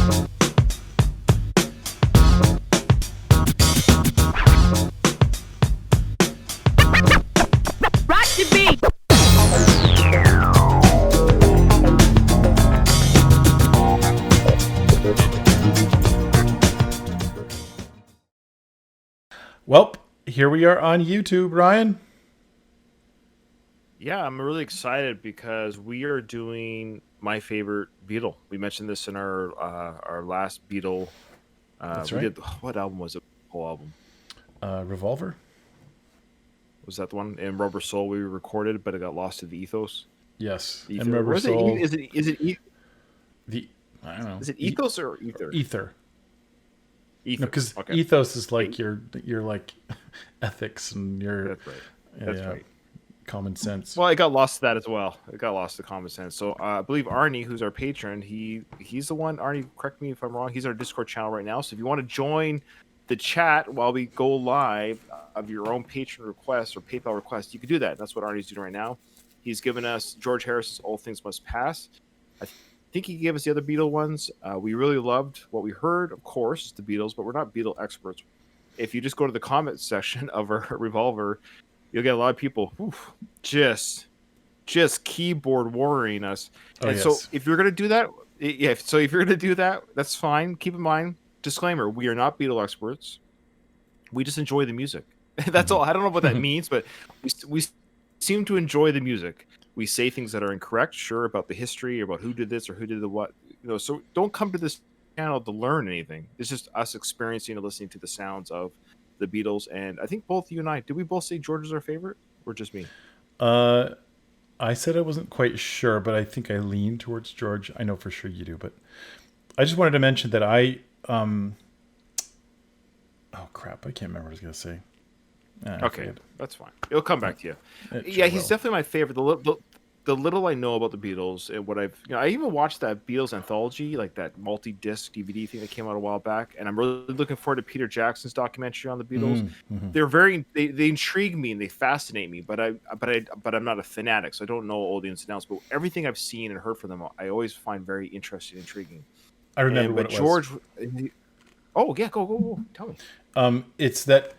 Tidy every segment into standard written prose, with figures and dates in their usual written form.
Rock the beat. Welp, here we are on YouTube, Ryan. Yeah, I'm really excited because we are doing my favorite Beatle. We mentioned this in our last Beatle. That's We right. did what album was it? Whole album Revolver. was that the one? And Rubber Soul we recorded, but it got lost to the ethos. Yes, and Ether. Rubber What is it? Soul. The I don't know. is it ethos or ether? Ether. No, Ether. because Okay, ethos is like your like ethics and your that's right. That's right. common sense. Well, it got lost to that as well. It got lost to common sense. So I believe Arnie, who's our patron, he's the one. Arnie, correct me if I'm wrong. He's our Discord channel right now. So if you want to join the chat while we go live of your own patron request or PayPal request, you can do that. That's what Arnie's doing right now. He's given us George Harrison's "All Things Must Pass." I think he gave us the other Beatle ones. We really loved what we heard. Of course, the Beatles, but we're not Beatle experts. If you just go to the comment section of our Revolver, you'll get a lot of people just keyboard warring us. Oh, And so yes. if you're gonna do that, yeah. So if you're gonna do that, that's fine. Keep in mind, disclaimer: we are not Beatle experts. We just enjoy the music. That's all. I don't know what that means, but we seem to enjoy the music. We say things that are incorrect, sure, about the history, about who did this or who did the what. So don't come to this channel to learn anything. It's just us experiencing and listening to the sounds of the Beatles. And I think both you and I, did we both say George is our favorite, or just me? Uh, I said I wasn't quite sure, but I think I lean towards George. I know for sure you do, but I just wanted to mention that oh crap, I can't remember what I was gonna say. I Okay, forget. that's fine. It'll come back to you. It Yeah, sure he's will. definitely my favorite. The little I know about the Beatles and what I've, I even watched that Beatles anthology, like that multi-disc DVD thing that came out a while back, and I'm really looking forward to Peter Jackson's documentary on the Beatles. Mm-hmm. They intrigue me and they fascinate me, but I'm not a fanatic, so I don't know all the ins and outs. But everything I've seen and heard from them, I always find very interesting, intriguing. I remember But what it was. George, oh yeah, go, tell me. It's that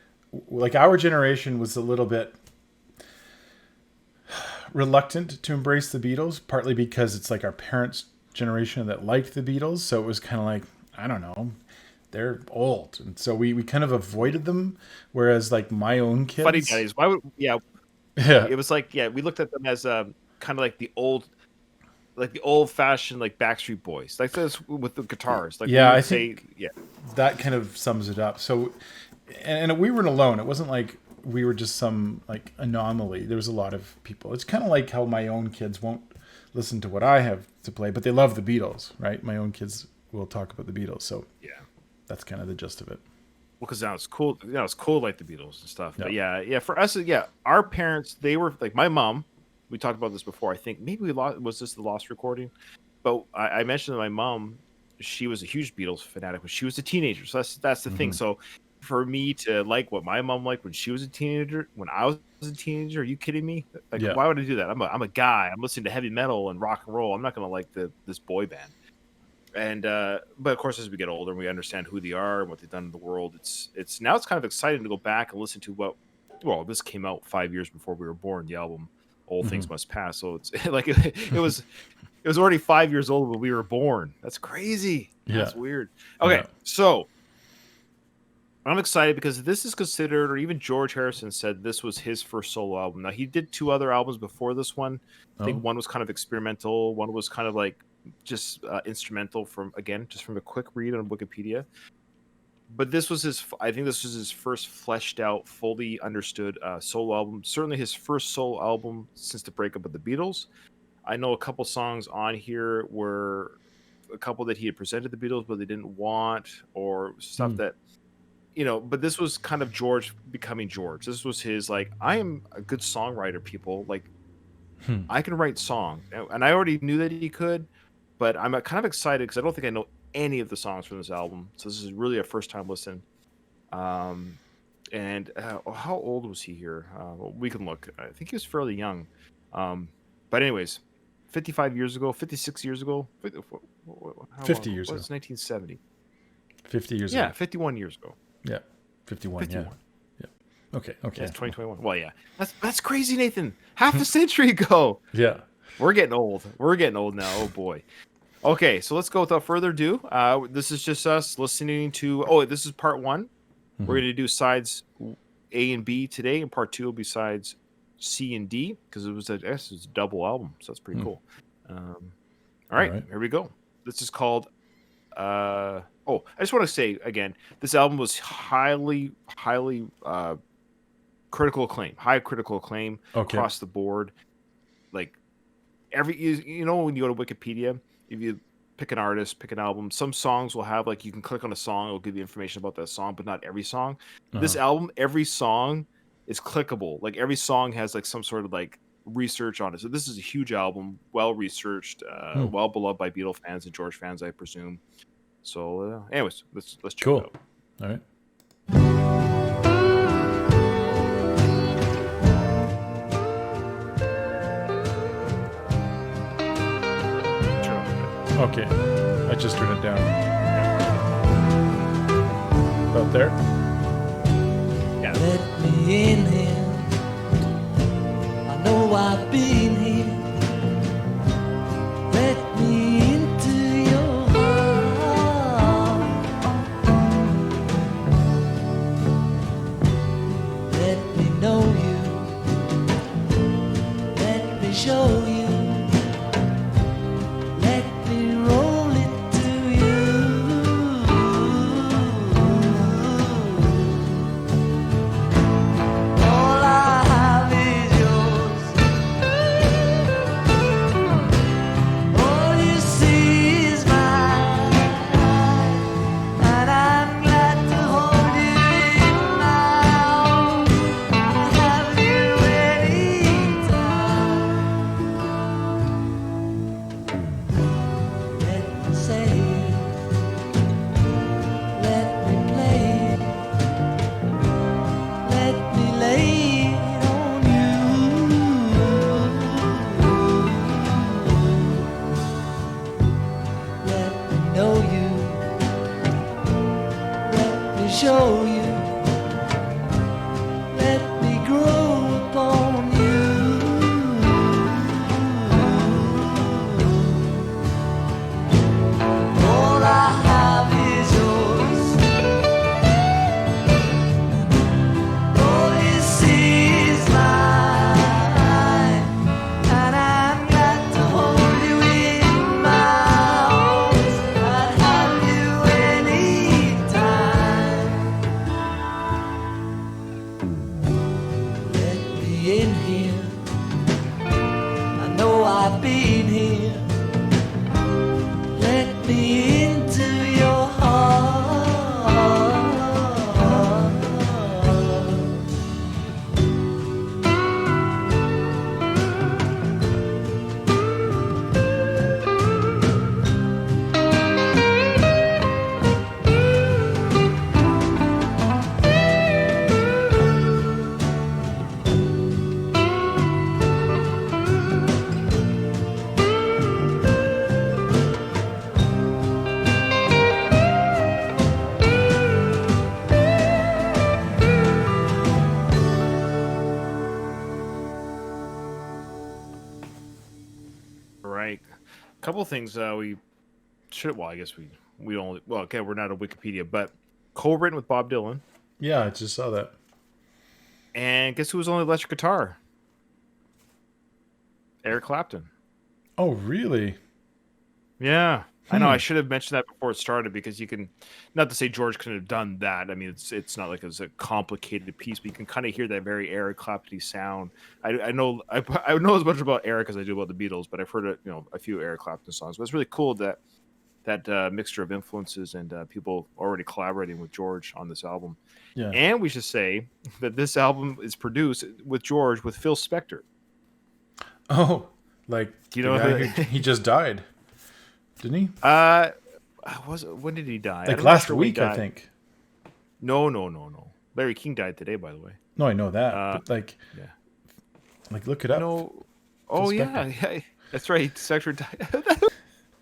like our generation was a little bit reluctant to embrace the Beatles, partly because it's like our parents' generation that liked the Beatles, so it was kind of like, I don't know, they're old, and so we kind of avoided them. Whereas like my own Funny kids, Daddies. Why would yeah, it was like we looked at them as kind of like the old fashioned like Backstreet Boys, like this with the guitars. Like we yeah, I would say, think yeah, that kind of sums it up. So, and we weren't alone. It wasn't like we were just some like anomaly. There was a lot of people. It's kind of like how my own kids won't listen to what I have to play, but they love the Beatles, right? My own kids will talk about the Beatles, so yeah. that's kind of the gist of it. Well, because now it's cool. It's cool like the Beatles and stuff. Yeah. But yeah. For us, yeah, our parents, they were like my mom. We talked about this before. I think maybe we lost. Was this the lost recording? But I mentioned that my mom, she was a huge Beatles fanatic when she was a teenager. So that's the thing. Mhm. So for me to like what my mom liked when she was a teenager, when I was a teenager, are you kidding me? Like, Yeah. why would I do that? I'm a guy. I'm listening to heavy metal and rock and roll. I'm not gonna like this boy band. And but of course, as we get older, we understand who they are and what they've done in the world. It's now it's kind of exciting to go back and listen to what. Well, this came out 5 years before we were born. The album, All Things Mhm. Must Pass. So it's like it was already 5 years old when we were born. That's crazy. Yeah. That's weird. Okay, Yeah. so I'm excited because this is considered, or even George Harrison said this was his first solo album. Now he did two other albums before this one. I think Oh. one was kind of experimental. One was kind of like just instrumental just from a quick read on Wikipedia. But this was I think this was his first fleshed out, fully understood solo album. Certainly his first solo album since the breakup of the Beatles. I know a couple songs on here were a couple that he had presented the Beatles, but they didn't want, or stuff that, but this was kind of George becoming George. This was his, like, I am a good songwriter, people. Like, Hmm. I can write songs. And I already knew that he could, but I'm kind of excited because I don't think I know any of the songs from this album. So this is really a first time listen. And how old was he here? We can look. I think he was fairly young. But anyways, 55 years ago, 56 years ago. How 50 long years ago? ago. It's 1970. 50 years Yeah, ago. 51 years ago. Yeah. 51. 51. Yeah. Okay. Yeah, it's 2021. Well, yeah. That's crazy, Nathan. Half a century ago. Yeah. We're getting old. We're getting old now. Oh boy. Okay, so let's go without further ado. This is just us listening to. Oh, this is part one. We're going to do sides A and B today, and part two will be sides C and D because it was a double album, so that's pretty cool. All right, here we go. This is called. I just want to say again, this album was highly critical acclaim, high critical acclaim across the board. Like you know, when you go to Wikipedia, if you pick an artist, pick an album, some songs will have like you can click on a song, it'll give you information about that song, but not every song. This album, every song is clickable. Like every song has like some sort of like research on it. So this is a huge album, well researched, well beloved by Beatle fans and George fans, I presume. So, anyways, let's check it out. All right. Okay, I just turned it down. About there? Yeah. Let me in here. I know I've been here. Let me into your heart. Let me know you. Let me show you. Show you, let me grow upon you. All I have is yours. All you see is mine, and I'm glad to hold you in my arms. I'd have you anytime. In here, I know I've been here. Let me into your heart. Right. A couple of things we should. Well, I guess we only. Well, okay, we're not a Wikipedia, but co-written with Bob Dylan. Yeah, I just saw that. And guess who was on the electric guitar? Eric Clapton. Oh, really? Yeah. I know. I should have mentioned that before it started because you can, not to say George couldn't have done that. I mean, it's not like it's a complicated piece, but you can kind of hear that very Eric Clapton sound. I know as much about Eric as I do about the Beatles, but I've heard a few Eric Clapton songs. But it's really cool that mixture of influences and people already collaborating with George on this album. Yeah. And we should say that this album is produced with George with Phil Spector. Oh, like Do you know the guy who, he just died, didn't he? When did he die? Like I'm not last sure when he week, I died. think. No. Larry King died today, by the way. No, I know that. But like, Yeah. like look it up. No. Oh Phil yeah. Spector. Yeah. That's right. Spectre died.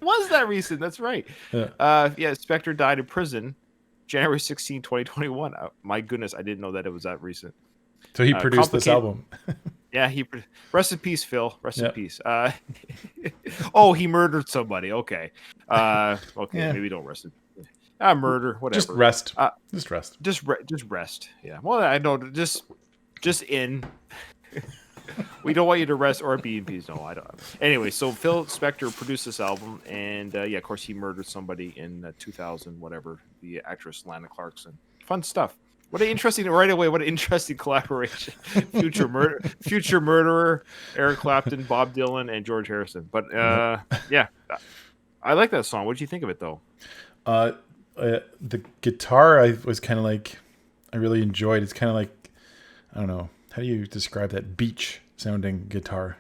Was that recent? That's right. Yeah. Yeah, Spectre died in prison, January 16, 2021. My goodness, I didn't know that it was that recent. So he produced this album. Yeah, rest in peace, Phil. Rest in Yeah. peace. Oh, he murdered somebody. Okay. Okay, Yeah. maybe don't rest in murder, whatever. Just rest. Just rest. Just rest. Yeah. Well, I know. Just in. We don't want you to rest or be in peace. No, I don't. Anyway, so Phil Spector produced this album, and yeah, of course, he murdered somebody in 2000, whatever. The actress Lana Clarkson. Fun stuff. What an interesting collaboration. Future murderer, Eric Clapton, Bob Dylan, and George Harrison. But yeah, I like that song. What did you think of it, though? The guitar, I was kind of like, I really enjoyed. It's kind of like, I don't know, how do you describe that beach sounding guitar?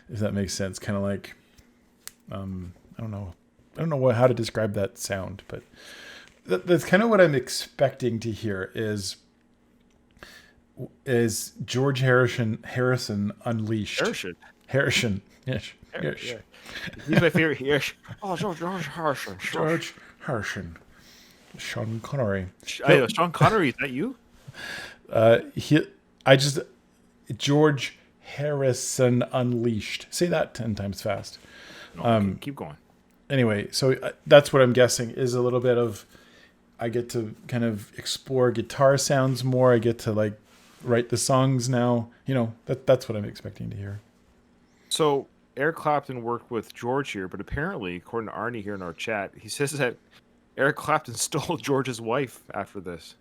If that makes sense. Kind of like, I don't know how to describe that sound, but that's kind of what I'm expecting to hear is George Harrison unleashed. Harrison. Yes. Yeah. He's my favorite. Yes. Oh, George Harrison. George Harrison. Sean Connery. Sean Connery, is that you? George Harrison unleashed. Say that 10 times fast. Okay, keep going. Anyway, so that's what I'm guessing is a little bit of, I get to kind of explore guitar sounds more. I get to like write the songs now. You know, that's what I'm expecting to hear. So Eric Clapton worked with George here, but apparently, according to Arnie here in our chat, he says that Eric Clapton stole George's wife after this.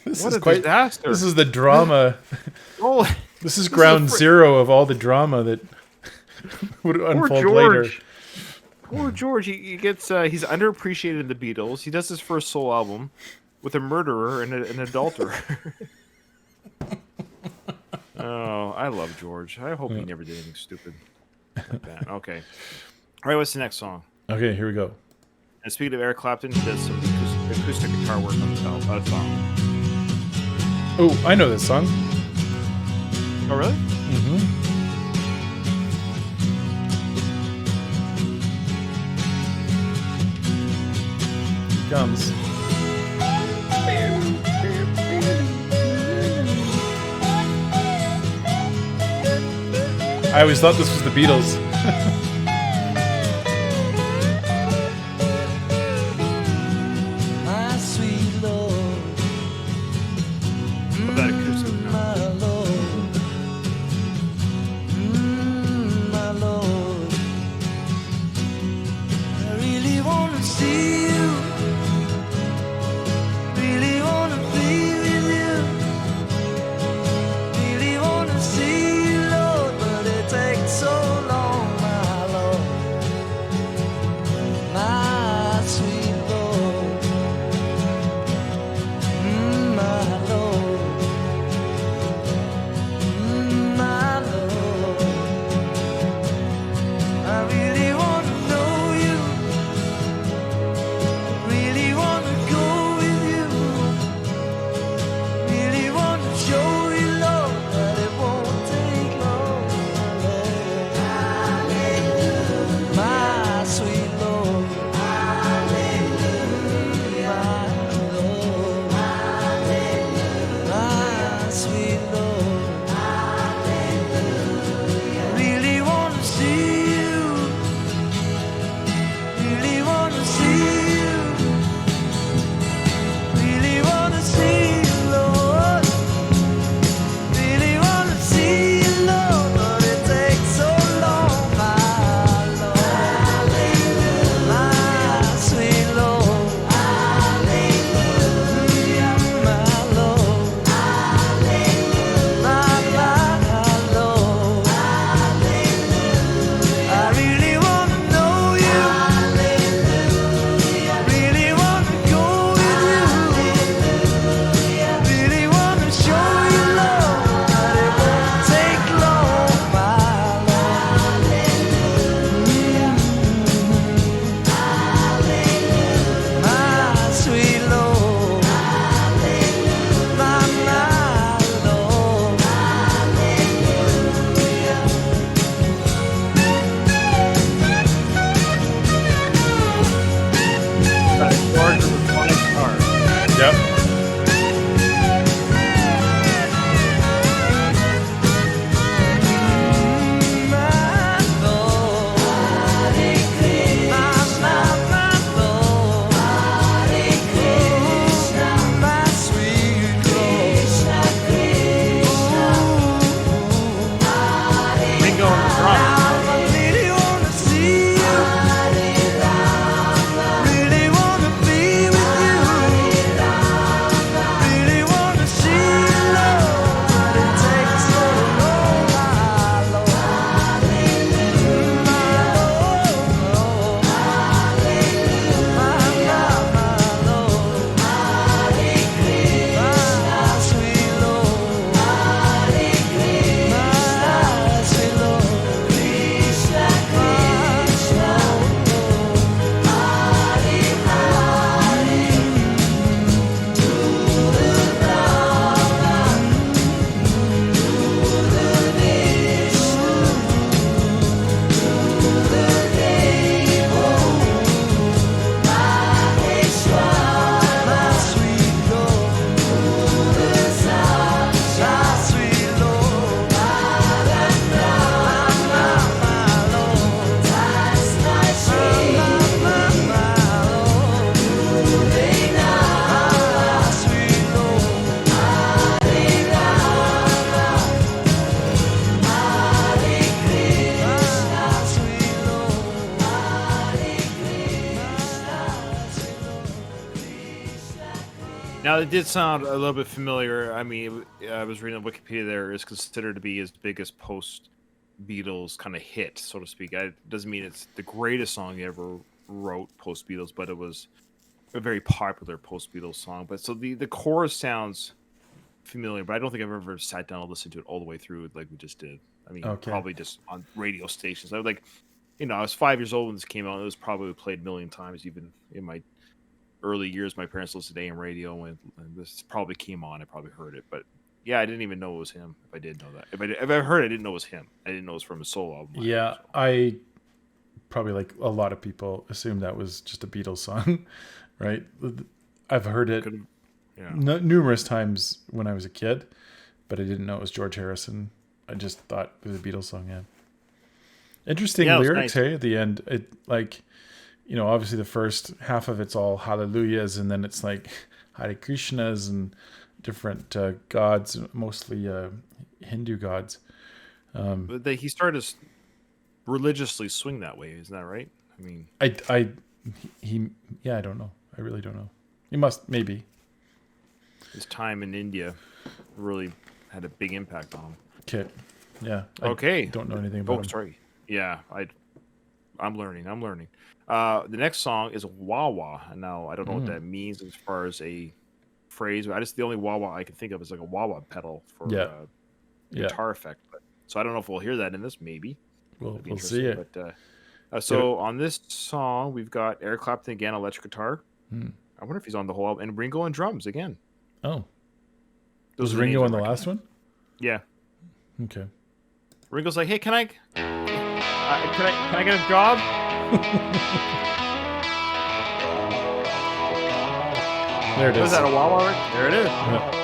This what is a quite disaster. This is the drama. This is ground zero of all the drama that would unfold later. Poor George. He gets he's underappreciated in the Beatles. He does his first solo album with a murderer and an adulterer. Oh, I love George. I hope he never did anything stupid like that. Okay. All right, what's the next song? Okay, here we go. And speaking of Eric Clapton, he does some acoustic guitar work on the song. Oh, I know this song. Oh, really? Mm-hmm. Here it comes. I always thought this was the Beatles. My sweet Lord, Love that acoustic. my Lord, my Lord. I really want to see you, really want to be with you, really want to see you, Lord, but it takes so long, my Lord, my sweet Lord, my Lord, my Lord. I really want to know you, Now, it did sound a little bit familiar. I mean, I was reading on Wikipedia. There is considered to be his biggest post-Beatles kind of hit, so to speak. It doesn't mean it's the greatest song he ever wrote post-Beatles, but it was a very popular post-Beatles song. But so the chorus sounds familiar, but I don't think I've ever sat down and listened to it all the way through like we just did. I mean, Okay. probably just on radio stations. I was like, I was 5 years old when this came out. It was probably played a million times, even in my early years. My parents listened to AM radio, and this probably came on. I probably heard it, but yeah, I didn't even know it was him. If I did know that, if I heard it, I didn't know it was him. I didn't know it was from a solo album. Yeah, I probably, like a lot of people, assumed that was just a Beatles song, right? I've heard it numerous times when I was a kid, but I didn't know it was George Harrison. I just thought it was a Beatles song. Yeah, interesting lyrics. Nice. Hey, at the end, it like, obviously the first half of it's all hallelujahs, and then it's like Hare Krishnas and different gods, mostly Hindu gods. But he started to religiously swing that way. Isn't that right? I mean, I don't know. I really don't know. He must, maybe. His time in India really had a big impact on him. Okay. Yeah. Okay. Don't know anything about him. Sorry. Yeah, I'm learning. The next song is Wawa. And now I don't know what that means as far as a phrase. But the only Wawa I can think of is like a Wawa pedal for guitar effect. So I don't know if we'll hear that in this. Maybe we'll see it. But so on this song, we've got Eric Clapton again, electric guitar. I wonder if he's on the whole album, and Ringo on drums again. Oh, was Ringo on the last one? Yeah. Okay. Ringo's like, hey, can I get a job? There it is. Was that a Wawa? There it is. Yeah.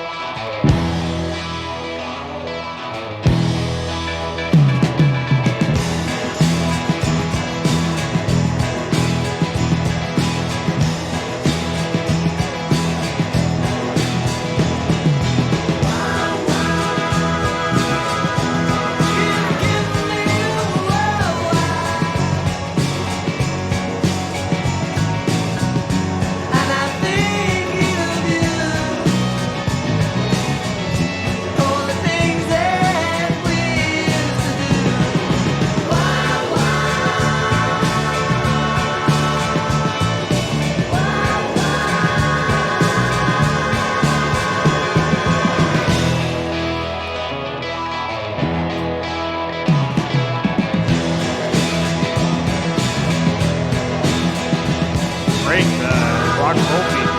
Rock and roll beat.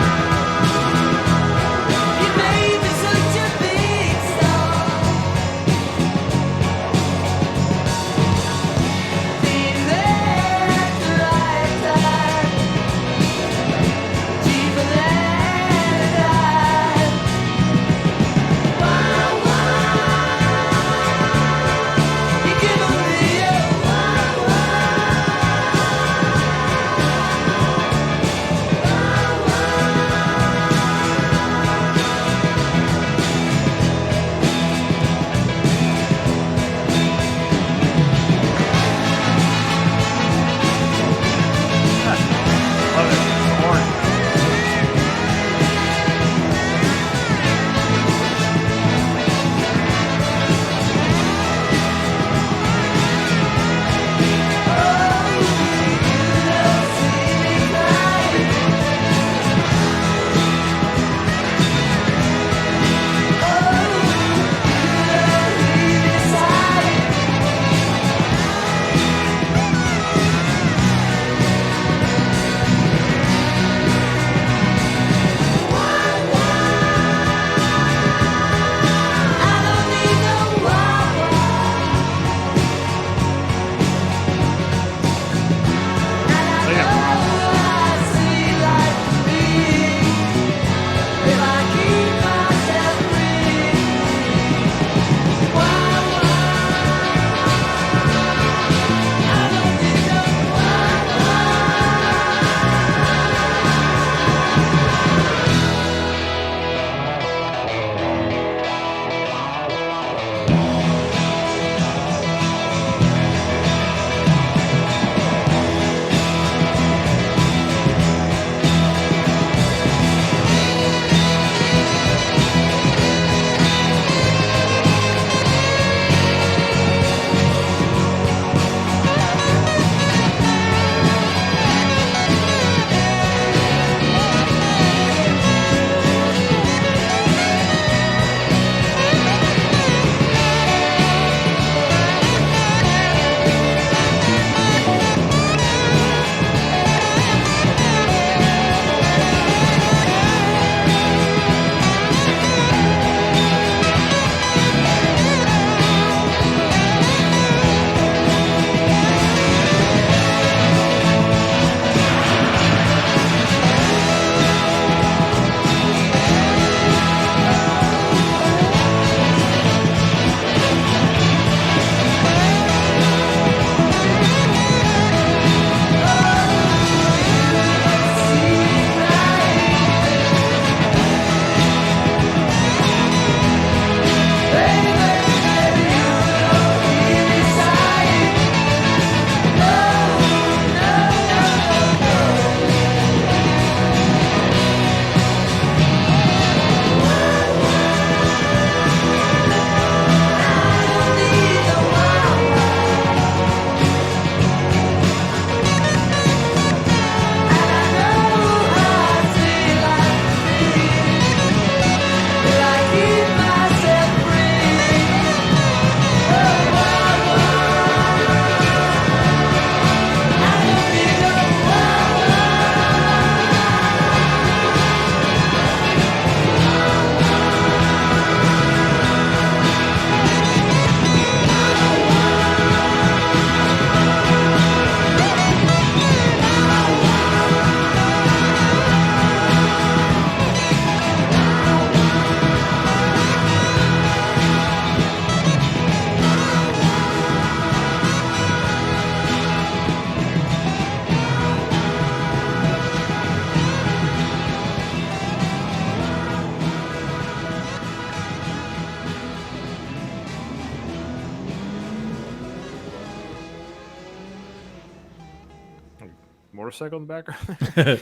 motorcycle in the background?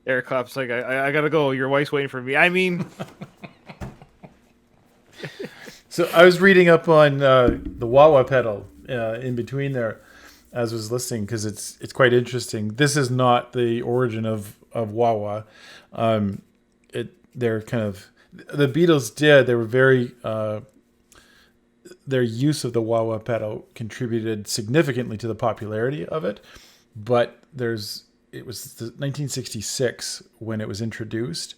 Eric Clap's like, I gotta go. Your wife's waiting for me. I mean, So I was reading up on the wah-wah pedal in between there as I was listening because it's quite interesting. This is not the origin of wah-wah. They're kind of the Beatles did. They were very their use of the wah-wah pedal contributed significantly to the popularity of it, but it was 1966 when it was introduced,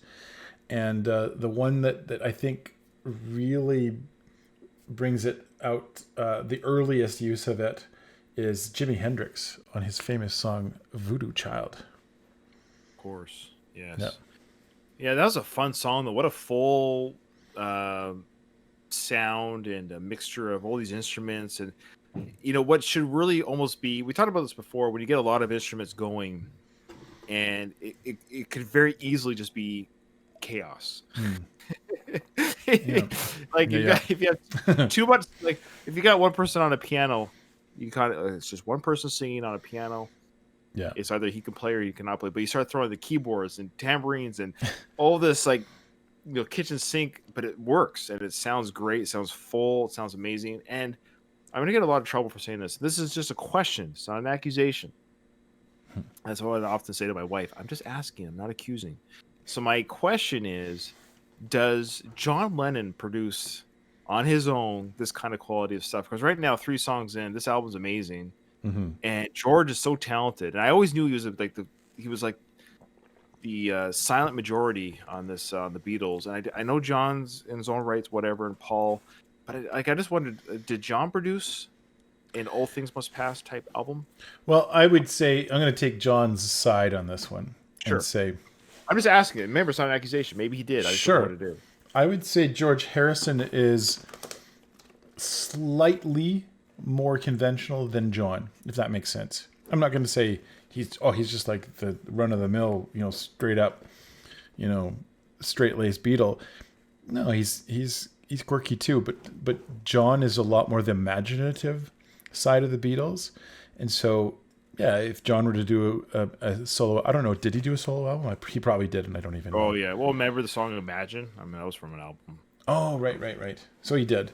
and the one that I think really brings it out, the earliest use of it is Jimi Hendrix on his famous song Voodoo Child. of course, yes. Yeah, that was a fun song though. What a full sound and a mixture of all these instruments. And what should really almost be, we talked about this before, when you get a lot of instruments going, and it could very easily just be chaos. Like if you have too much, like if you got one person on a piano, you kind of it's just one person singing on a piano. Yeah, it's either he can play or he cannot play. But you start throwing the keyboards and tambourines and all this like kitchen sink, but it works and it sounds great. It sounds full. It sounds amazing. And I'm gonna get a lot of trouble for saying this. This is just a question. It's not an accusation. That's what I often say to my wife. I'm just asking. I'm not accusing. So my question is, does John Lennon produce on his own this kind of quality of stuff? Because right now, 3 songs in, this album's amazing, and George is so talented. And I always knew he was like the silent majority on this the Beatles. And I know John's in his own rights, whatever, and Paul. But I just wondered, did John produce an All Things Must Pass type album? Well, I would say I'm going to take John's side on this one and say, I'm just asking. Remember, it's not an accusation. Maybe he did. I just don't know what to do. I would say George Harrison is slightly more conventional than John, if that makes sense. I'm not going to say he's just like the run of the mill, straight up, straight laced Beatle. No, he's quirky too, but John is a lot more the imaginative side of the Beatles, and so yeah, if John were to do a solo, I don't know, did he do a solo album? He probably did, and I don't even know. Oh yeah, well, remember the song "Imagine"? I mean, that was from an album. Oh right. So he did.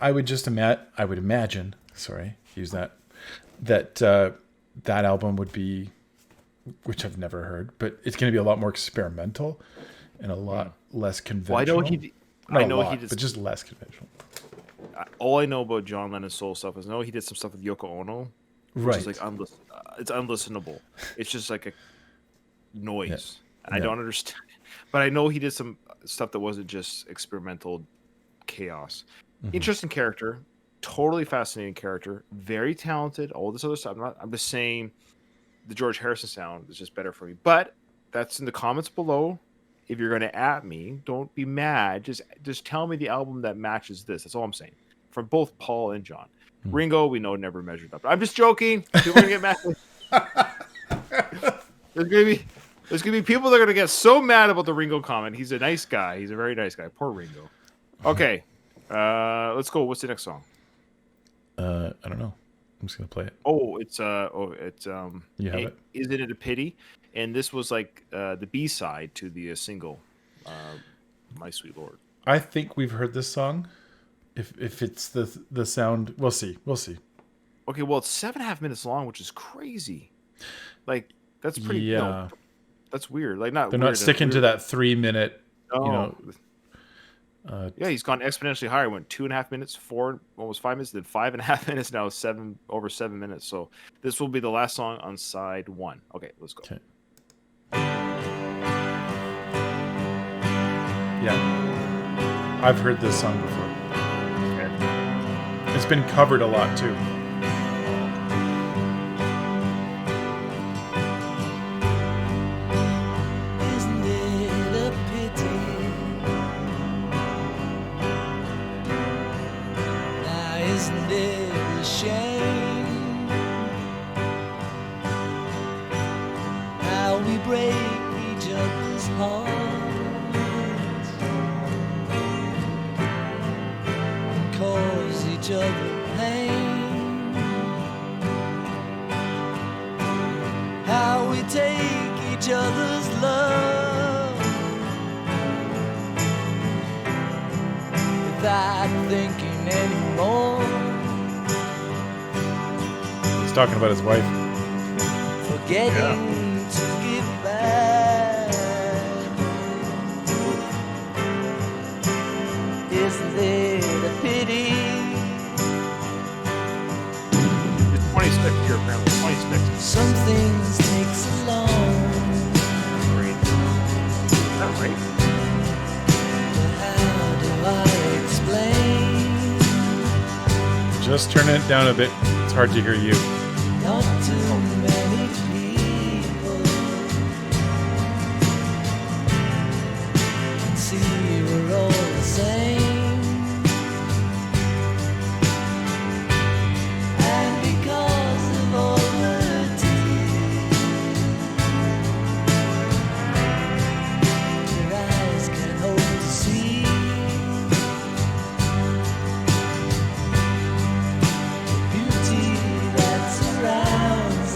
I would imagine. Sorry, use that album would be, which I've never heard, but it's going to be a lot more experimental and a lot less conventional. Well, I know he did, but just less conventional. All I know about John Lennon's soul stuff is he did some stuff with Yoko Ono, which is like it's unlistenable. It's just like a noise, and I don't understand. But I know he did some stuff that wasn't just experimental chaos. Interesting character, totally fascinating character, very talented. All this other stuff. I'm just saying, the George Harrison sound is just better for me. But that's in the comments below. If you're going to at me, don't be mad. Just tell me the album that matches this. That's all I'm saying. From both Paul and John. Ringo, we know, never measured up. I'm just joking. People are going to get mad. There's gonna be people that are gonna get so mad about the Ringo comment. He's a nice guy. He's a very nice guy. Poor Ringo. Okay, let's go. What's the next song? I don't know. I'm just gonna play it. You have it. Isn't It a Pity? And this was like the B-side to the single, My Sweet Lord. I think we've heard this song. If it's the sound, we'll see. Okay, well, it's 7.5 minutes long, which is crazy. Like that's pretty. Yeah. No, that's weird. Like they're not sticking to that 3 minute. No. Yeah, he's gone exponentially higher. Went 2.5 minutes, 4, almost 5 minutes, then 5.5 minutes. Now over 7 minutes. So this will be the last song on side 1. Okay, let's go. Okay. Yeah, I've heard this song before. Okay. It's been covered a lot too. take each other's love without thinking anymore. He's talking about his wife. Forgetting to give back. Isn't it a pity? It's 26 here, apparently. 26. Some things take so long. Great. Is that right? But how do I explain? Just turn it down a bit. It's hard to hear you. Not too many people can see we're all the same. And because of all the tears, your eyes can hope to see beauty that surrounds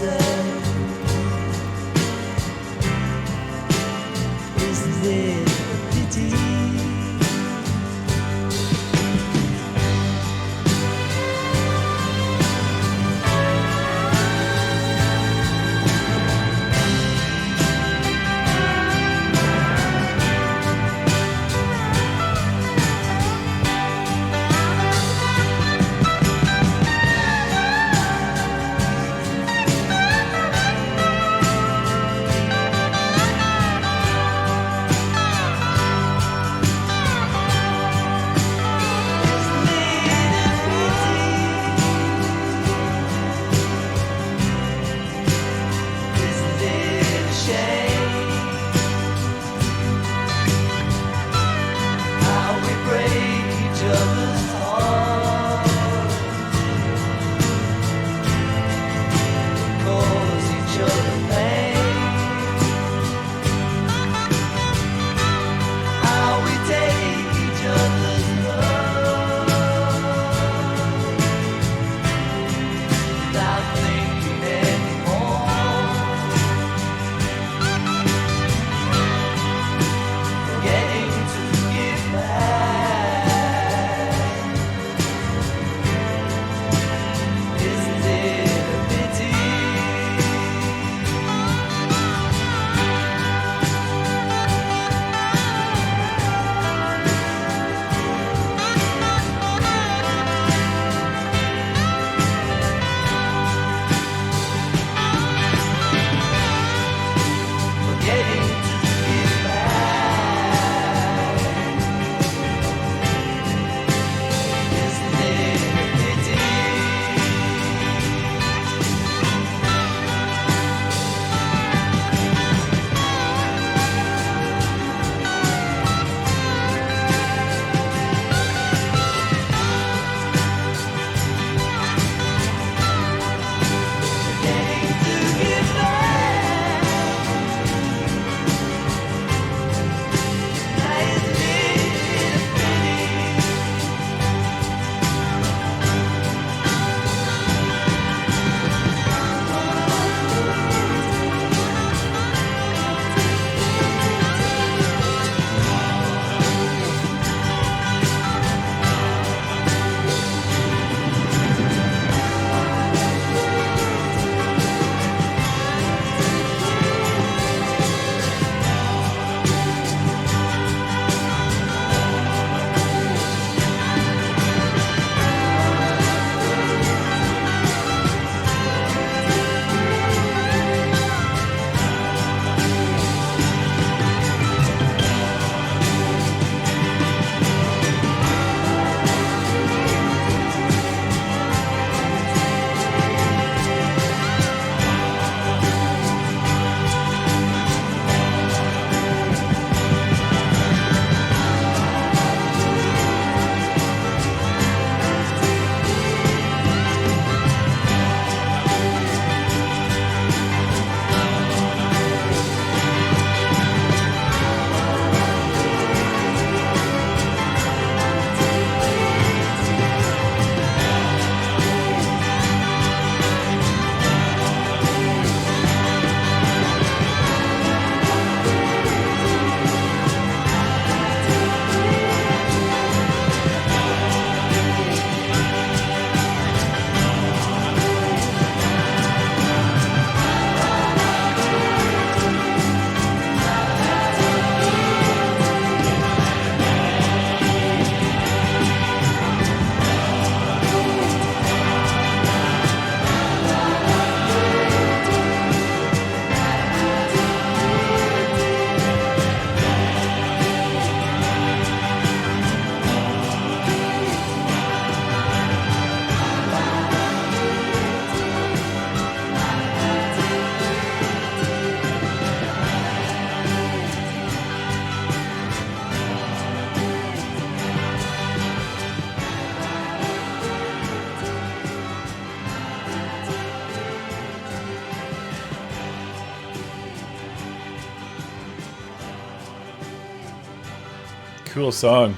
Cool song.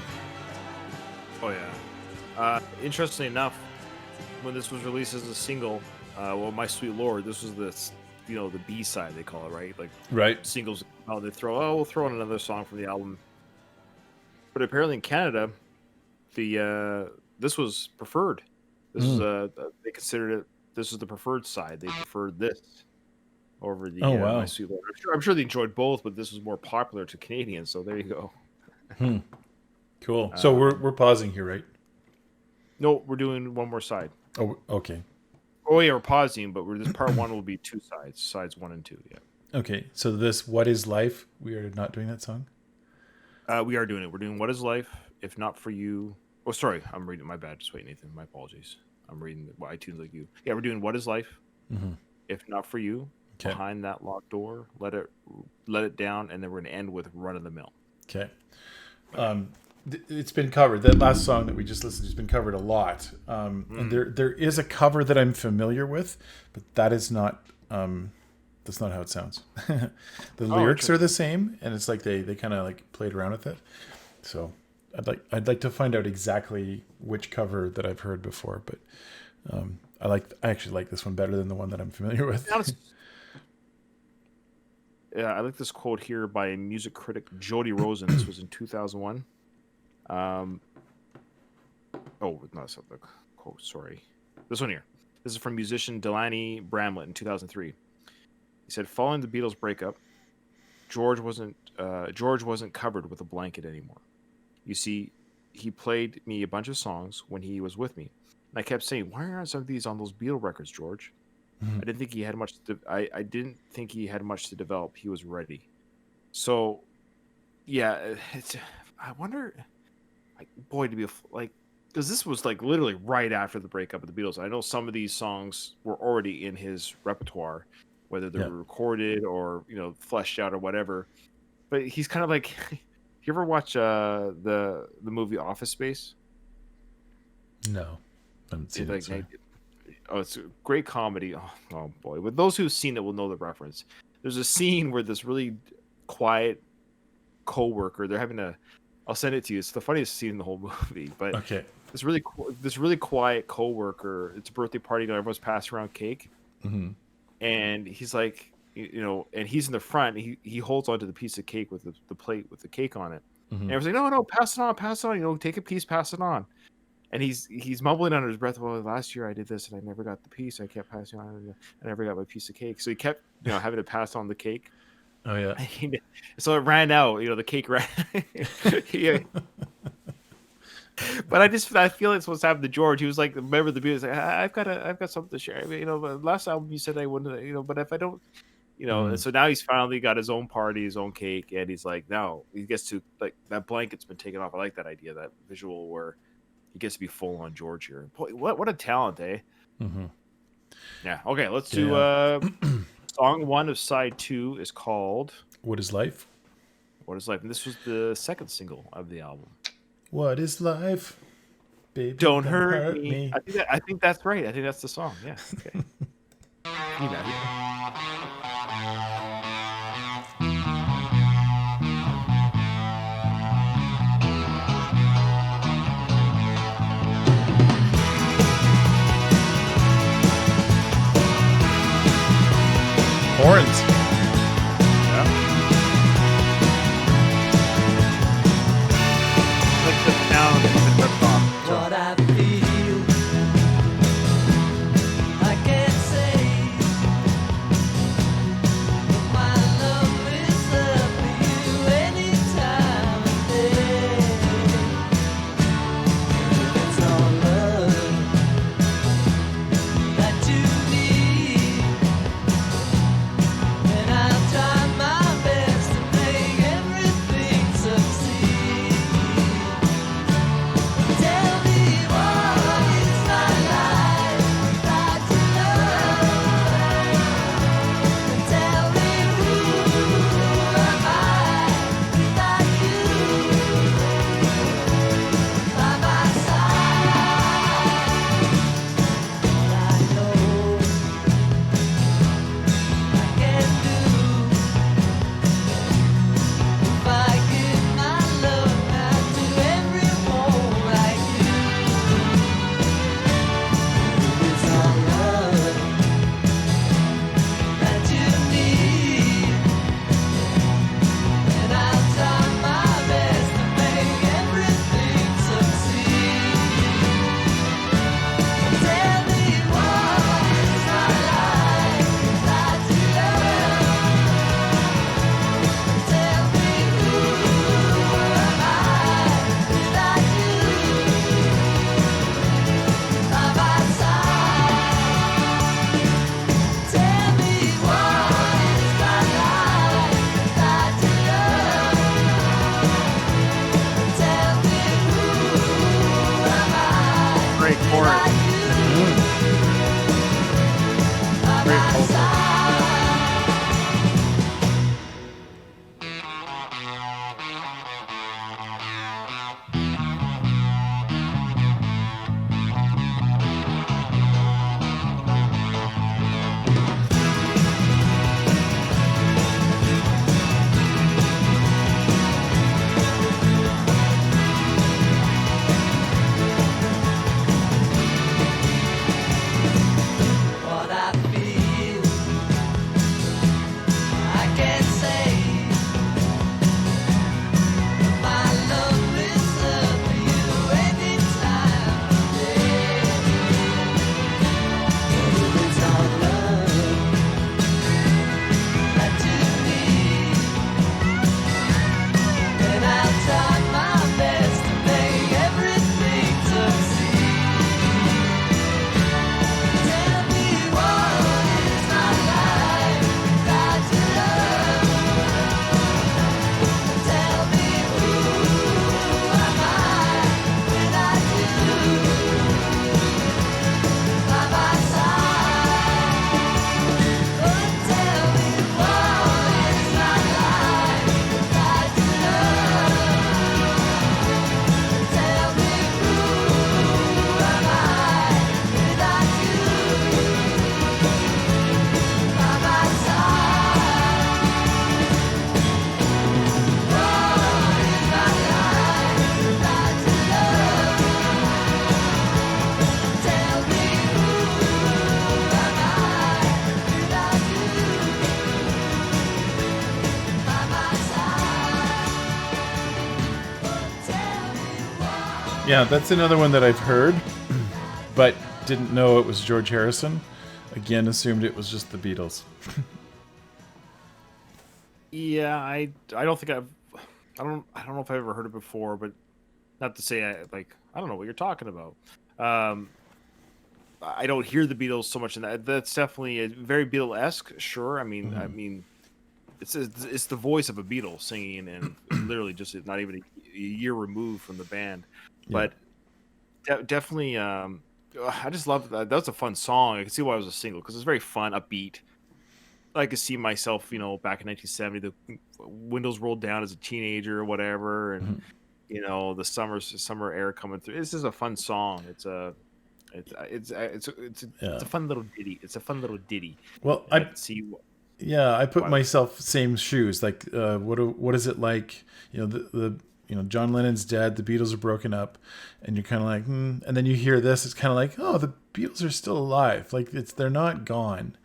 Oh yeah. Interestingly enough, when this was released as a single, well, My Sweet Lord, this was the B side they call it, right? Like Right. singles. Oh, we'll throw in another song from the album. But apparently in Canada, this was preferred. This is they considered it. This is the preferred side. They preferred this over the wow. My Sweet Lord. I'm sure they enjoyed both, but this was more popular to Canadians. So there you go. Cool. So we're pausing here, right? No, we're doing one more side. Oh, okay. Oh yeah, we're pausing, but this part one will be two sides 1 and 2. Yeah. Okay. So this What Is Life? We are not doing that song? We are doing it. We're doing What Is Life If Not For You. Oh, sorry. I'm reading. My bad. Just wait, Nathan. My apologies. I'm reading iTunes like you. Yeah, we're doing What Is Life If Not For You. Okay. Behind That Locked Door. Let it down, and then we're going to end with Run of the Mill. Okay. It's been covered. That last song that we just listened to has been covered a lot. And there is a cover that I'm familiar with, but that is not that's not how it sounds. The lyrics are the same, and it's like they kind of like played around with it. So I'd like to find out exactly which cover that I've heard before, but I actually like this one better than the one that I'm familiar with. Yeah, I like this quote here by music critic Jody Rosen. This was in 2001. No, that's not the quote. Sorry, this one here. This is from musician Delaney Bramlett in 2003. He said, "Following the Beatles breakup, George wasn't covered with a blanket anymore. You see, he played me a bunch of songs when he was with me, and I kept saying, why aren't some of these on those Beatle records, George? I didn't think he had much. I didn't think he had much to develop. He was ready. So, yeah, I wonder, like, boy, to be because this was like literally right after the breakup of the Beatles. I know some of these songs were already in his repertoire, whether they were recorded or fleshed out or whatever. But he's kind of like, you ever watch the movie Office Space? No, I haven't seen it. Oh, it's a great comedy. Oh boy, with those who've seen it will know the reference. There's a scene where this really quiet coworker, they're having I'll send it to you. It's the funniest scene in the whole movie. But okay, this really quiet coworker. It's a birthday party and everyone's passing around cake, and he's like, and he's in the front. He holds onto the piece of cake with the plate with the cake on it. And everyone's like, no, pass it on. Take a piece, pass it on. And he's mumbling under his breath. Well, last year I did this and I never got the piece. I kept passing on. I never got my piece of cake. So he kept, having to pass on the cake. Oh yeah. So it ran out. The cake ran. Yeah. But I feel it's what's happened to George. He was like, remember the Beatles? Like, I've got something to share. But last album you said I wouldn't. But if I don't, And so now he's finally got his own party, his own cake, and he's like, now he gets to like that blanket's been taken off. I like that idea, that visual where he gets to be full on George here. Boy, what a talent, eh? Yeah. Okay, let's do song 1 of side 2 is called What Is Life? What Is Life? And this was the second single of the album. What is life? Baby, don't hurt me. I think that's right. I think that's the song. Yeah. Okay. Horns. Yeah. Like the sound of the rip off. What I feel, I can't say. But my love is there for you any time of day. It's all love that you need. Yeah, that's another one that I've heard, but didn't know it was George Harrison. Again, assumed it was just the Beatles. Yeah, I don't think I don't know if I've ever heard it before, but not to say I don't know what you're talking about. Um, I don't hear the Beatles so much in that. That's definitely a very Beatle-esque. Sure, I mean, it's the voice of a Beatle singing, and literally just not even a year removed from the band, Yeah. but definitely. I just love that. That was a fun song. I can see why it was a single because it's very fun, upbeat. I could see myself, back in 1970, the windows rolled down as a teenager or whatever, and Mhm. the summer air coming through. This is a fun song. It's a Yeah. fun little ditty. It's a fun little ditty, Well, and I can see I put why. myself same shoes. Like, what is it like? John Lennon's dead. The Beatles are broken up, and you're kind of like, and then you hear this. It's kind of like, oh, the Beatles are still alive. Like they're not gone.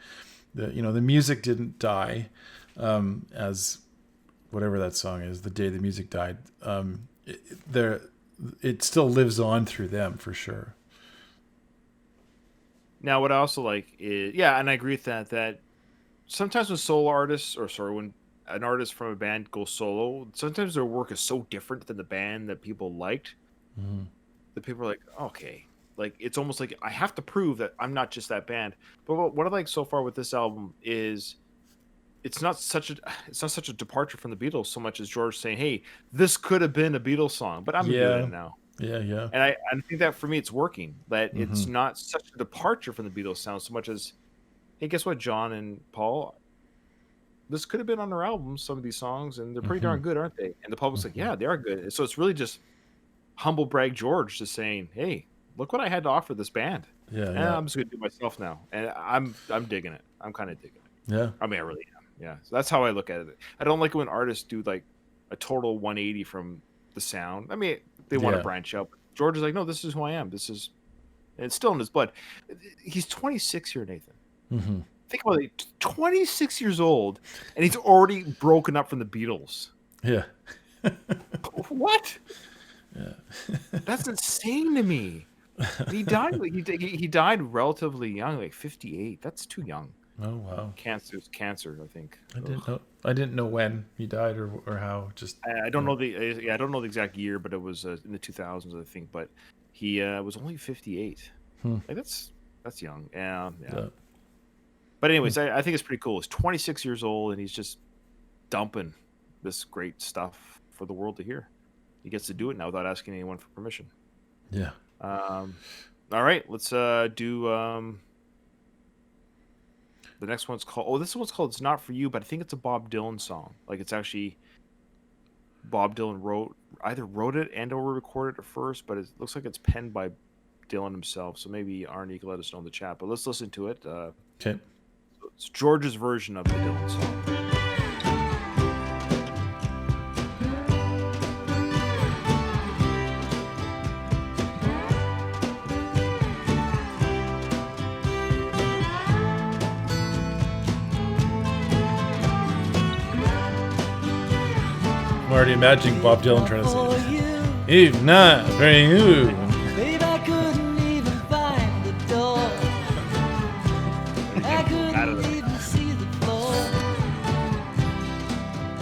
The music didn't die, as whatever that song is. The day the music died. It still lives on through them for sure. Now, what I also like is, yeah, and I agree with that. That sometimes when solo artists, or sorry, when an artist from a band goes solo, sometimes their work is so different than the band that people liked. Mhm. The people are like, okay, like it's almost like I have to prove that I'm not just that band. But what I like so far with this album is it's not such a departure from the Beatles so much as George saying, hey, this could have been a Beatles song, but I'm doing Yeah, it now. yeah. And I think that for me it's working. That it's Hmm. not such a departure from the Beatles sound so much as, hey, guess what, John and Paul, this could have been on their album, some of these songs, and they're pretty Hmm. darn good, aren't they? And the public's like, Hmm. yeah, they are good. So it's really just humble brag George just saying, hey, look what I had to offer this band. Yeah, And yeah, I'm just gonna do it myself now. And I'm digging it. I'm kind of digging it. yeah. I mean, I really am. Yeah. So that's how I look at it. I don't like when artists do like a total 180 from the sound. I mean, they want to Yeah. branch out. But George is like, no, this is who I am. And it's still in his blood. He's 26 here, Nathan. Hmm. Think about it. 26 years old, and he's already broken up from the Beatles. Yeah. What? Yeah. That's insane to me. And he died. He died relatively young, like 58. That's too young. Oh wow. Cancer, I think. I didn't Ugh. know. I didn't know when he died or how. Just I don't know I don't know the exact year, but it was in the 2000s, I think. But he was only 58. Hmm. Like that's young. Yeah, yeah. Yeah. But anyways, I think it's pretty cool. He's 26 years old, and he's just dumping this great stuff for the world to hear. He gets to do it now without asking anyone for permission. Yeah. All right, let's do the next one's called. Oh, this one's called "It's Not for You," but I think it's a Bob Dylan song. Like it's actually Bob Dylan either wrote it and or recorded it first, but it looks like it's penned by Dylan himself. So maybe Arnie can let us know in the chat. But let's listen to it. Okay. It's George's version of the Dylan song. I'm already imagining Bob Dylan trying to For say, you, "If not for you." babe, I couldn't even find the door. I couldn't even see the floor.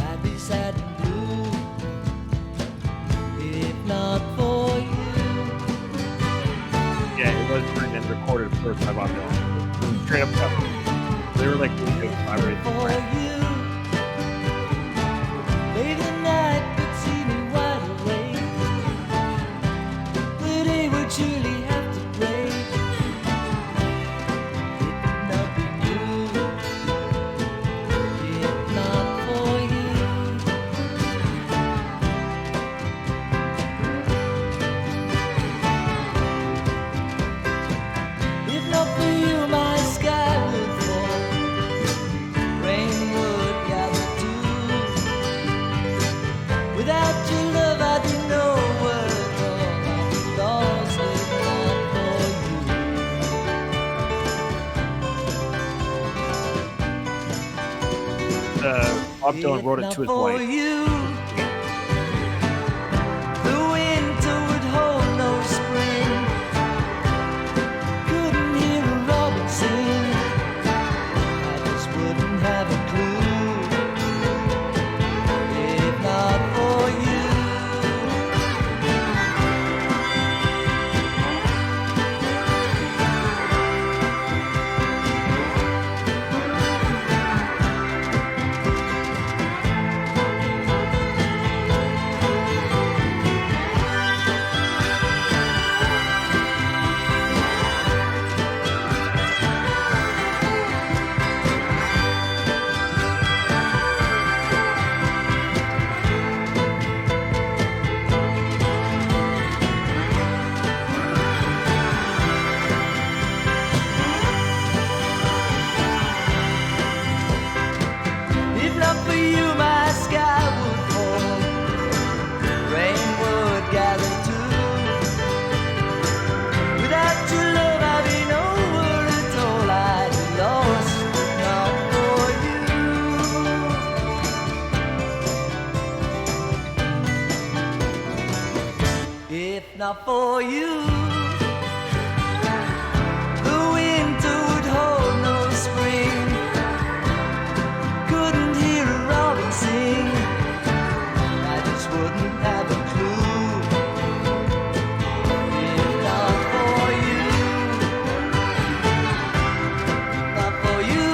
I'd be sad and blue if not for you. Yeah, it was written and recorded first by Bob Dylan. Straight up cover. They were like really good collaborating. For you, babe, the night would see me wide awake. The day would truly have to break. It would not be you, if not for you. If not for you, my sky would fall. Rain would gather too. Without your love, I'd be nowhere at all. I'm lost if not for Bob you. Dylan wrote it If to his not for wife. you, the winter would hold no for you, my sky would fall. Rain would gather too. Without your love, I'd be nowhere at all. I'd be lost, not for you. If not for you, the winter would hold no spring. Couldn't hear a robin sing. I just wouldn't have a clue. If not for you, not for you.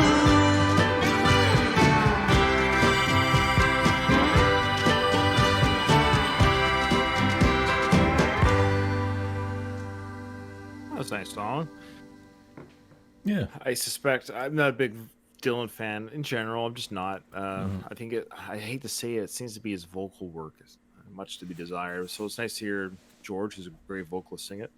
That's a nice song. Yeah. I suspect I'm not a big Dylan fan in general. I'm just not. I think I hate to say it. It seems to be his vocal work is much to be desired. So it's nice to hear George, who's a great vocalist, sing it.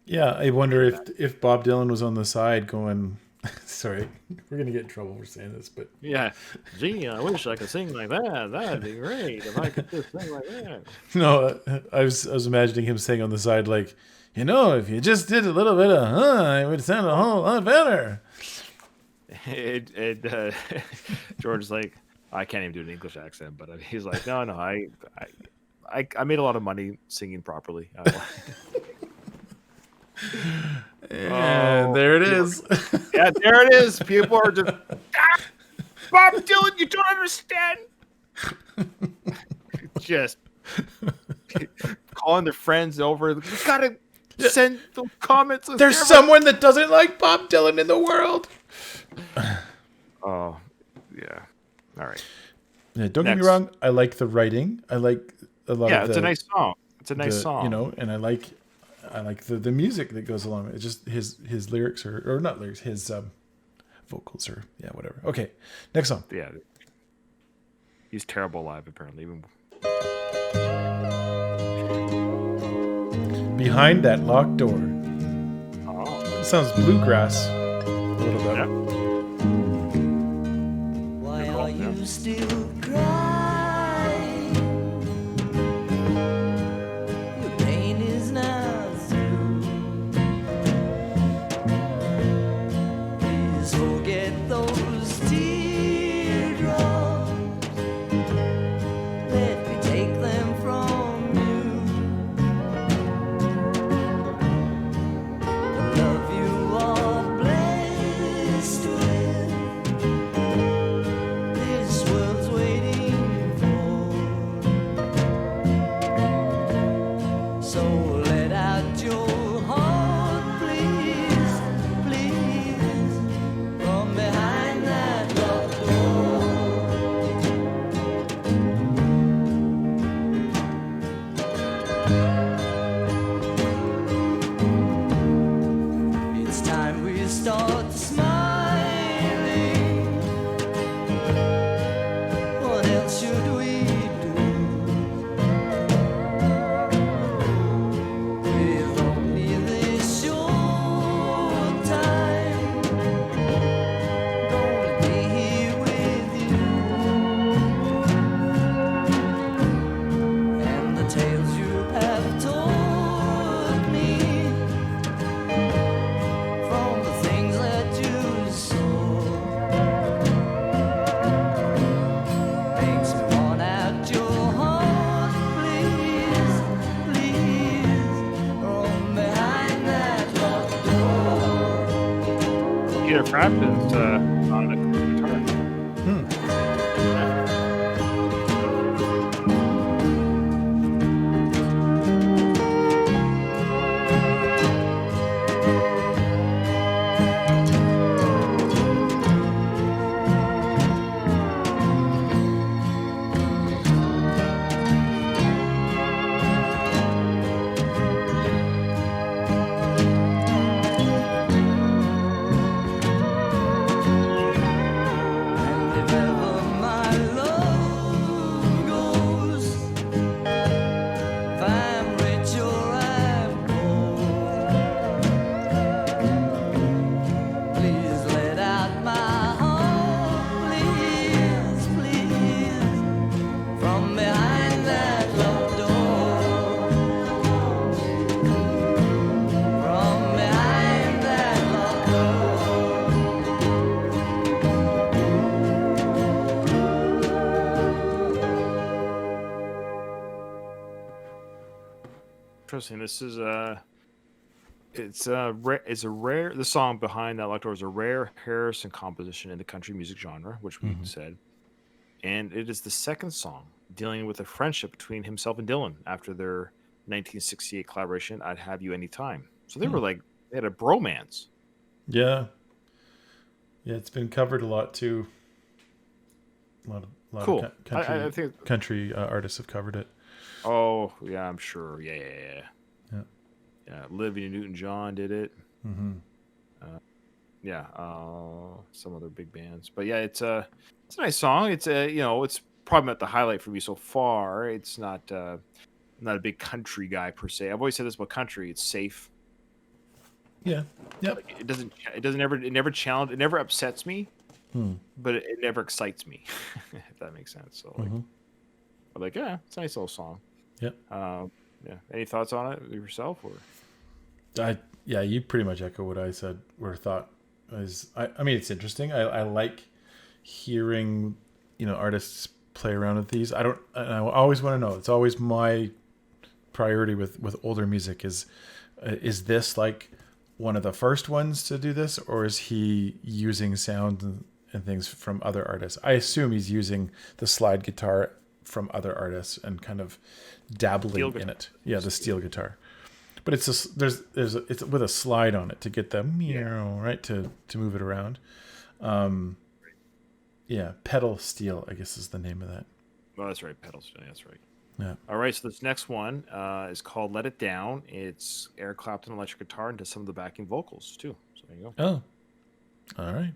Yeah, I wonder if Bob Dylan was on the side going, sorry, we're going to get in trouble for saying this, but Yeah. Gee, I wish I could sing like that. That'd be great if I could just sing like that. no, I was imagining him saying on the side, like, if you just did a little bit of, it would sound a whole lot better. George's like, I can't even do an English accent, but he's like, no, I made a lot of money singing properly. And there it is. Yeah, there it is. People are just, Bob Dylan, you don't understand. Just calling their friends over. You gotta send the comments. There's someone that doesn't like Bob Dylan in the world. Oh, yeah. All right. Yeah, don't get me wrong. I like the writing. I like a lot of Yeah, it's a nice song. It's a nice song. And I like the music that goes along with it. It's just his lyrics or not lyrics, his vocals or whatever. Okay, next song. Yeah. He's terrible live, apparently. Even Behind That Locked Door. oh, It sounds bluegrass a little bit. yeah. Why are you still crying? Your pain is not through. Please forget those teardrops. Let me take them from you. The love you are blessed with, this world's waiting for. So let out your heart, please, please, from behind that locked door. It's time we start smiling. What else should we do? With only this short time, gonna be here with you. And the tales you have told me, from the things that you saw, makes me want out your heart, please, please, from behind that locked door. Peter Frampton's on the guitar. interesting. This is it's a rare. The song behind that locked door is a rare Harrison composition in the country music genre, which we said, and it is the second song dealing with a friendship between himself and Dylan after their 1968 collaboration, "I'd Have You Anytime." So they were like they had a bromance. Yeah. Yeah, it's been covered a lot too. A lot Cool. of country, I think. country artists have covered it. Oh yeah, I'm sure. Yeah. Olivia Newton-John did it. Mm-hmm. Some other big bands, but yeah, it's a nice song. It's it's probably not the highlight for me so far. It's not I'm not a big country guy per se. I've always said this about country. It's safe. Yeah. Yep. Like, it never challenge. It never upsets me, but it never excites me. If that makes sense. So like, I'm like, yeah, it's a nice little song. Yep. Yeah. Any thoughts on it yourself, or? You pretty much echo what I said. Or thought is I mean, it's interesting. I like hearing artists play around with these. I always want to know. It's always my priority with older music is this like one of the first ones to do this, or is he using sound and things from other artists? I assume he's using the slide guitar from other artists and kind of dabbling in it. Yeah, the steel guitar. But it's it's with a slide on it to get the right to move it around. Pedal steel, I guess is the name of that. Oh, that's right, pedal steel. That's right. Yeah. All right, so this next one is called "Let It Down." It's Eric Clapton electric guitar and does some of the backing vocals too. So there you go. Oh, all right.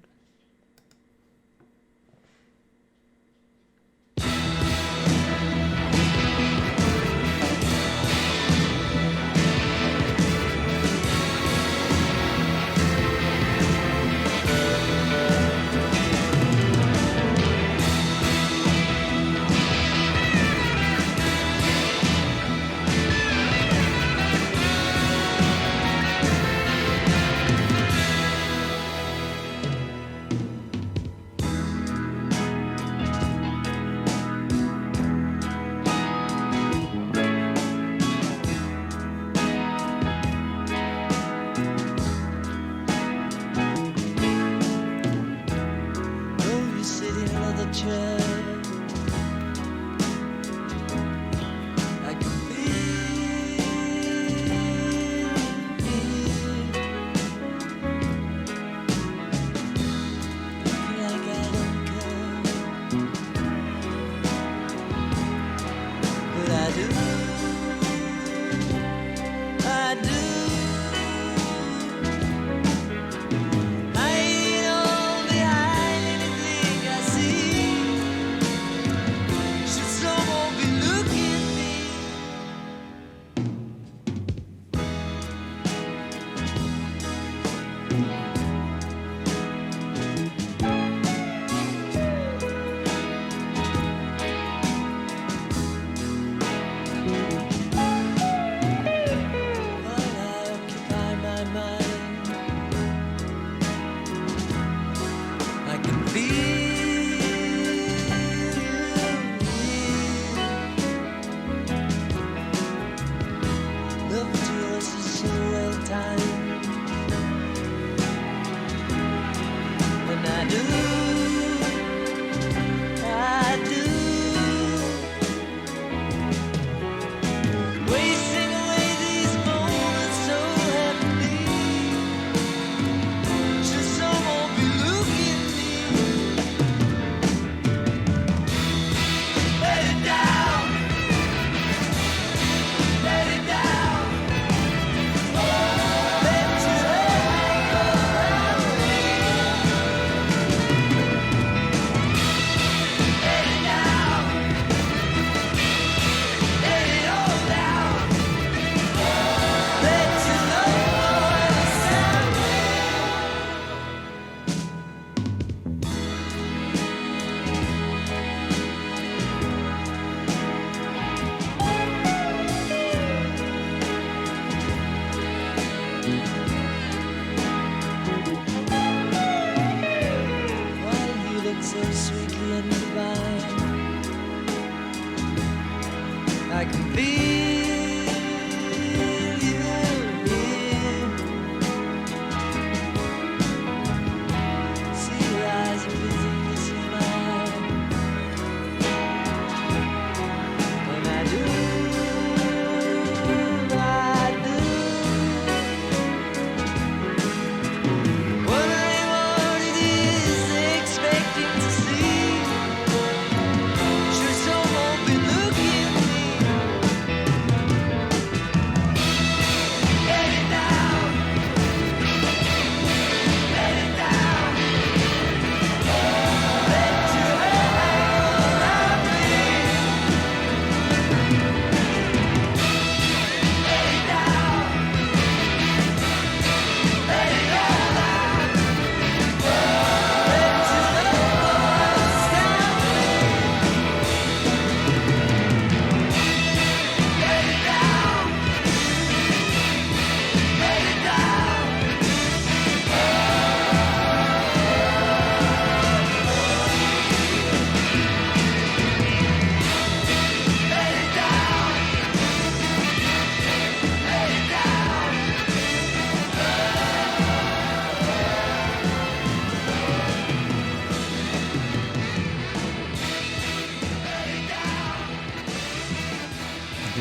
I can feel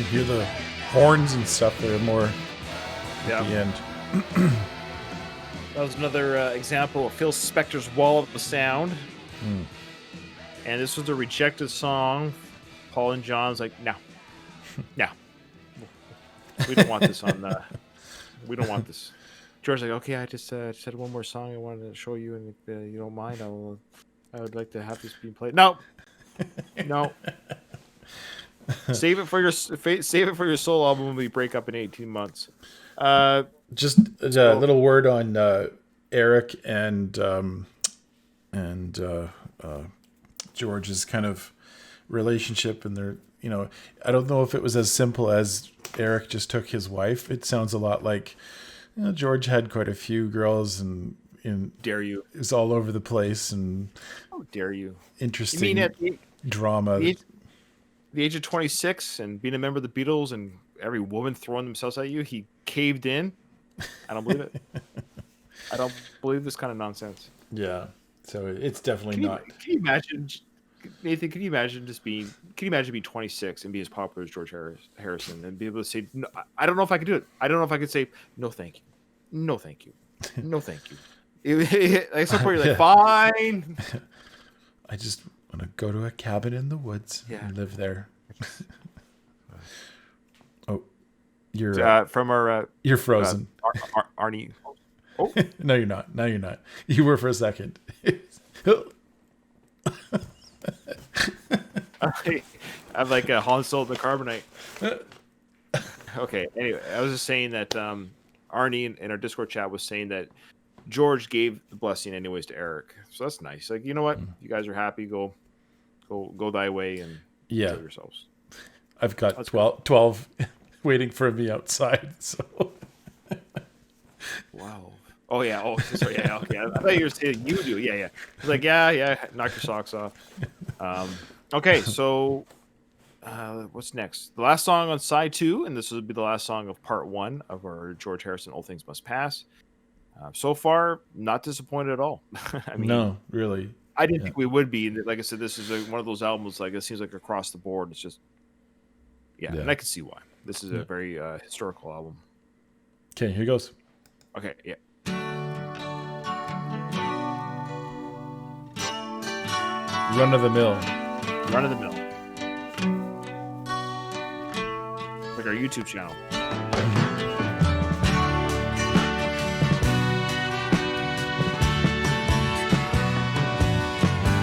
can hear the horns and stuff that are more at the end. That was another example of Phil Spector's Wall of the Sound. And this was a rejected song. Paul and John's like, no. We don't want this on we don't want this. George's like, okay, I just said one more song I wanted to show you, and if you don't mind, I would like to have this being played. No. Save it for your solo album when we break up in 18 months. Just a little word on Eric and George's kind of relationship, and their, I don't know if it was as simple as Eric just took his wife. It sounds a lot like George had quite a few girls, and dare you? It's all over the place, and how dare you? Interesting drama. The age of 26 and being a member of the Beatles and every woman throwing themselves at you, he caved in. I don't believe it. I don't believe this kind of nonsense. Yeah. So it's definitely not. Can you imagine, Nathan? Can you imagine being 26 and be as popular as George Harrison and be able to say, no, I don't know if I could do it. I don't know if I could say, no, thank you. No, thank you. No, thank you. At some point, you're like, fine. I just want to go to a cabin in the woods and live there. Oh, you're from our. You're frozen, Arnie. Oh no, you're not. No, you're not. You were for a second. I'm like a Han Solo the Carbonite. Okay. Anyway, I was just saying that Arnie in our Discord chat was saying that George gave the blessing anyways to Eric, so that's nice. Like, you know what? You guys are happy. Go thy way and enjoy yourselves. I've got 12 waiting for me outside. So. Wow. Oh yeah. Oh, sorry. Yeah. Okay. I thought you were saying you do. Yeah. It's like yeah. Knock your socks off. Okay. So, what's next? The last song on side 2, and this will be the last song of part 1 of our George Harrison "All Things Must Pass." So far, not disappointed at all. I mean, no, really. I didn't think we would be. Like I said, this is one of those albums. Like it seems like across the board, it's just and I can see why. This is a very historical album. Okay, here goes. Okay, yeah. Run of the mill. Run of the mill. Like our YouTube channel.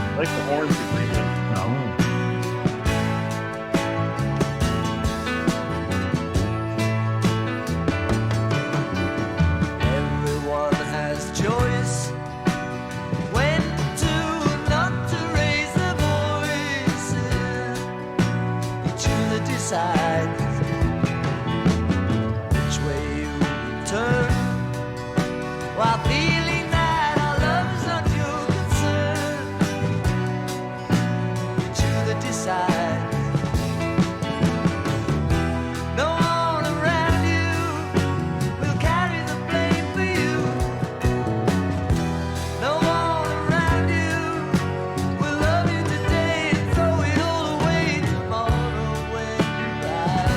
I like the horns you're bringing. Everyone has choice when to not to raise their voice. Each user decides which way you turn while feeling that our love is not your concern. Each user decides. No one around you will carry the blame for you. No one around you will love you today and throw it all away tomorrow when you rise.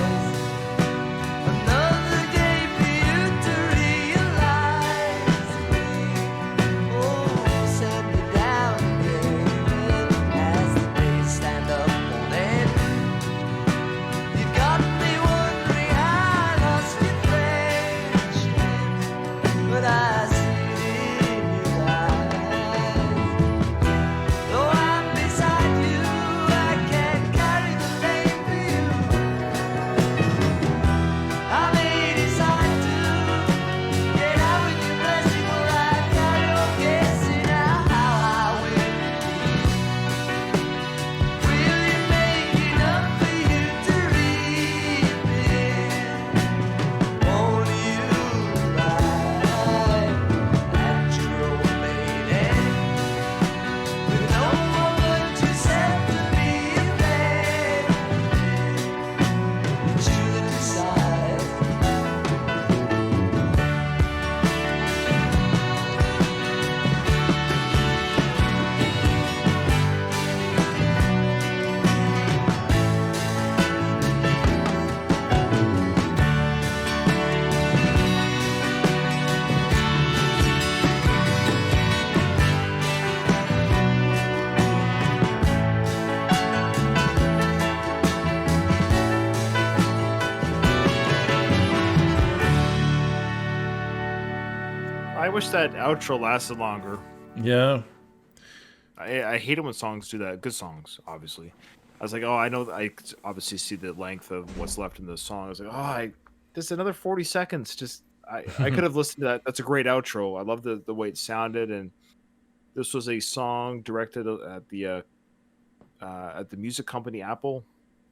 wish that outro lasted longer. Yeah. I hate it when songs do that. Good songs, obviously. I was like, oh, I know. I could obviously see the length of what's left in the song. I was like, oh, just another 40 seconds. Just I could have listened to that. That's a great outro. I love the way it sounded. And this was a song directed at the music company Apple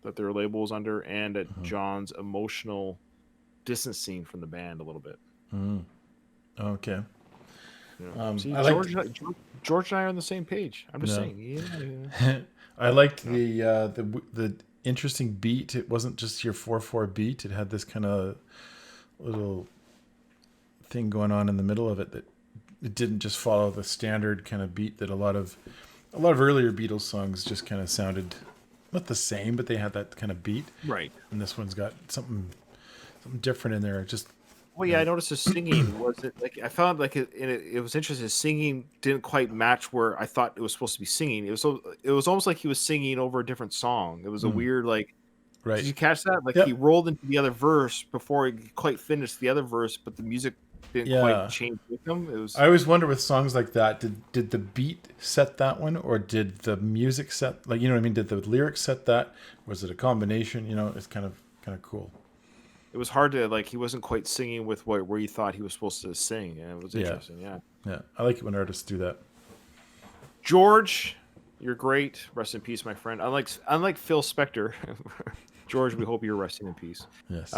that their label was under, and at John's emotional distancing from the band a little bit. Okay. See, I liked, George and I are on the same page. I'm just saying. Yeah. I liked the interesting beat. It wasn't just your 4/4 beat. It had this kind of little thing going on in the middle of it that it didn't just follow the standard kind of beat that a lot of earlier Beatles songs just kind of sounded not the same, but they had that kind of beat. Right. And this one's got something different in there. Just well, yeah, I noticed the singing wasn't like I found like it was interesting. His singing didn't quite match where I thought it was supposed to be singing. It was almost like he was singing over a different song. It was a weird like. Right. Did you catch that? Like he rolled into the other verse before he quite finished the other verse, but the music didn't quite change with him. It was. I always wonder with songs like that, did the beat set that one, or did the music set? Like, you know what I mean? Did the lyrics set that? Was it a combination? You know, it's kind of cool. It was hard to like. He wasn't quite singing with where you thought he was supposed to sing, and it was interesting. Yeah. I like it when artists do that. George, you're great. Rest in peace, my friend. Unlike Phil Spector, George, we hope you're resting in peace. Yes.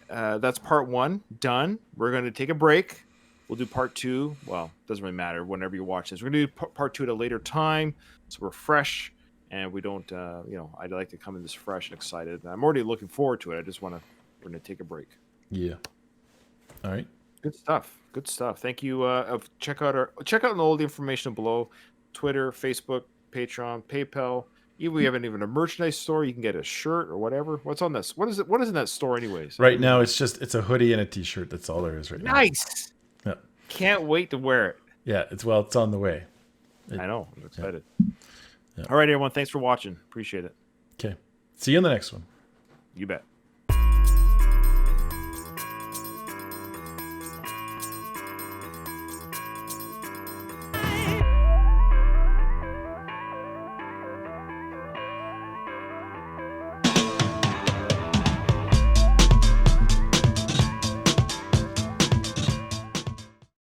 That's part 1 done. We're going to take a break. We'll do part 2. Well, doesn't really matter whenever you watch this. We're going to do part 2 at a later time, so we're fresh, and we don't. I'd like to come in this fresh and excited. I'm already looking forward to it. We're going to take a break. Yeah. All right. Good stuff. Thank you. Check out all the information below: Twitter, Facebook, Patreon, PayPal. Even we haven't even a merchandise store. You can get a shirt or whatever. What's on this? What is it? What is in that store, anyways? Right now, it's a hoodie and a T-shirt. That's all there is right now. Nice. Yeah. Can't wait to wear it. Yeah. It's on the way. I know. I'm excited. Yeah. All right, everyone. Thanks for watching. Appreciate it. Okay. See you in the next one. You bet.